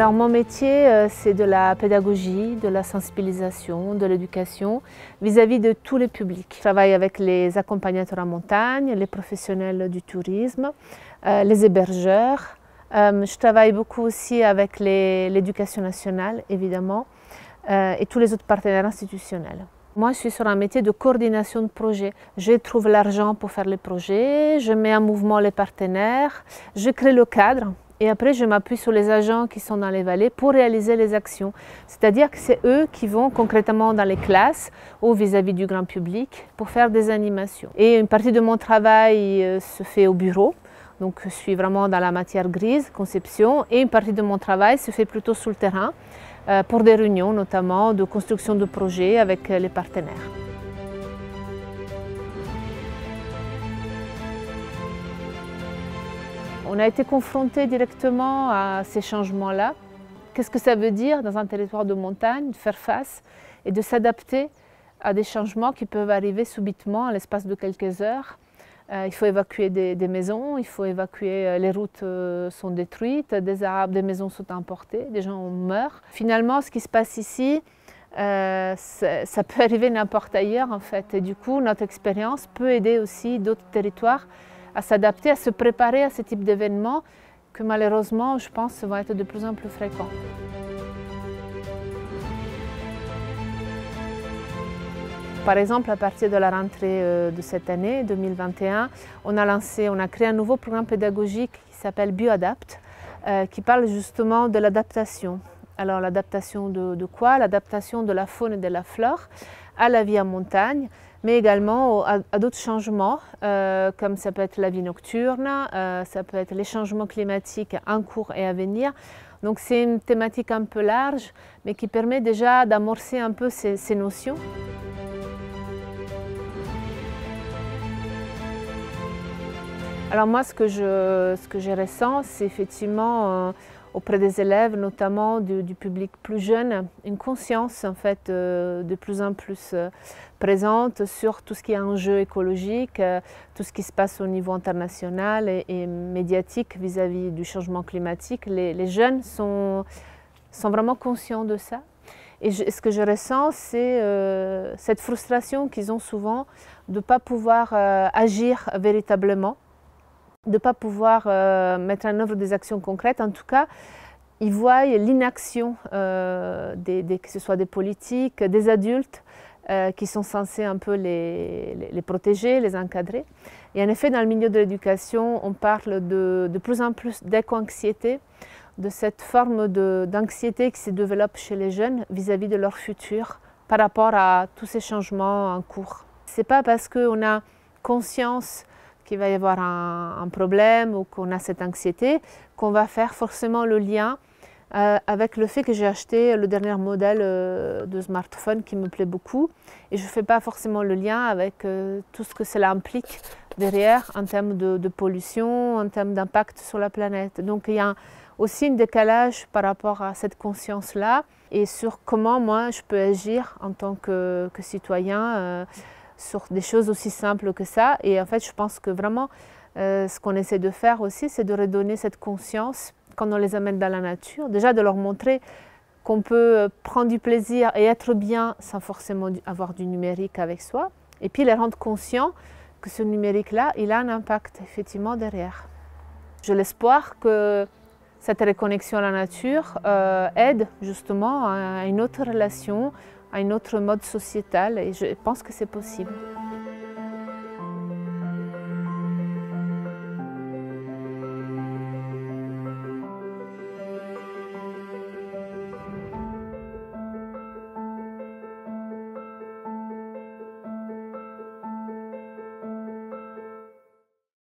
Alors mon métier, c'est de la pédagogie, de la sensibilisation, de l'éducation vis-à-vis de tous les publics. Je travaille avec les accompagnateurs en montagne, les professionnels du tourisme, les hébergeurs. Je travaille beaucoup aussi avec l'éducation nationale, évidemment, et tous les autres partenaires institutionnels. Moi, je suis sur un métier de coordination de projet. Je trouve l'argent pour faire les projets, je mets en mouvement les partenaires, je crée le cadre. Et après, je m'appuie sur les agents qui sont dans les vallées pour réaliser les actions. C'est-à-dire que c'est eux qui vont concrètement dans les classes ou vis-à-vis du grand public pour faire des animations. Et une partie de mon travail se fait au bureau. Donc je suis vraiment dans la matière grise, conception. Et une partie de mon travail se fait plutôt sur le terrain pour des réunions notamment de construction de projets avec les partenaires. On a été confrontés directement à ces changements-là. Qu'est-ce que ça veut dire dans un territoire de montagne, de faire face et de s'adapter à des changements qui peuvent arriver subitement à l'espace de quelques heures. Il faut évacuer des maisons, il faut évacuer, les routes sont détruites, des arbres, des maisons sont emportées, des gens meurent. Finalement, ce qui se passe ici, ça peut arriver n'importe ailleurs en fait. Et du coup, notre expérience peut aider aussi d'autres territoires à s'adapter, à se préparer à ce type d'événements que malheureusement, je pense, vont être de plus en plus fréquents. Par exemple, à partir de la rentrée de cette année, 2021, on a créé un nouveau programme pédagogique qui s'appelle BioAdapt, qui parle justement de l'adaptation. Alors l'adaptation de quoi? L'adaptation de la faune et de la flore à la vie en montagne, mais également à d'autres changements, comme ça peut être la vie nocturne, ça peut être les changements climatiques en cours et à venir. Donc c'est une thématique un peu large, mais qui permet déjà d'amorcer un peu ces notions. Alors moi, ce que je ressens, c'est effectivement auprès des élèves, notamment du public plus jeune, une conscience en fait de plus en plus présente sur tout ce qui est enjeu écologique, tout ce qui se passe au niveau international et médiatique vis-à-vis du changement climatique. Les jeunes sont vraiment conscients de ça. Et ce que je ressens, c'est cette frustration qu'ils ont souvent de ne pas pouvoir agir véritablement, de ne pas pouvoir mettre en œuvre des actions concrètes. En tout cas, ils voient l'inaction, que ce soit des politiques, des adultes qui sont censés un peu les protéger, les encadrer. Et en effet, dans le milieu de l'éducation, on parle de plus en plus d'éco-anxiété, de cette forme d'anxiété qui se développe chez les jeunes vis-à-vis de leur futur par rapport à tous ces changements en cours. Ce n'est pas parce qu'on a conscience qu'il va y avoir un problème ou qu'on a cette anxiété, qu'on va faire forcément le lien avec le fait que j'ai acheté le dernier modèle de smartphone qui me plaît beaucoup. Et je ne fais pas forcément le lien avec tout ce que cela implique derrière en termes de pollution, en termes d'impact sur la planète. Donc il y a aussi un décalage par rapport à cette conscience-là et sur comment moi je peux agir en tant que citoyen sur des choses aussi simples que ça. Et en fait, je pense que vraiment, ce qu'on essaie de faire aussi, c'est de redonner cette conscience quand on les amène dans la nature. Déjà, de leur montrer qu'on peut prendre du plaisir et être bien sans forcément avoir du numérique avec soi. Et puis, les rendre conscients que ce numérique-là, il a un impact effectivement derrière. J'ai l'espoir que cette reconnexion à la nature aide justement à une autre relation, à un autre mode sociétal, et je pense que c'est possible.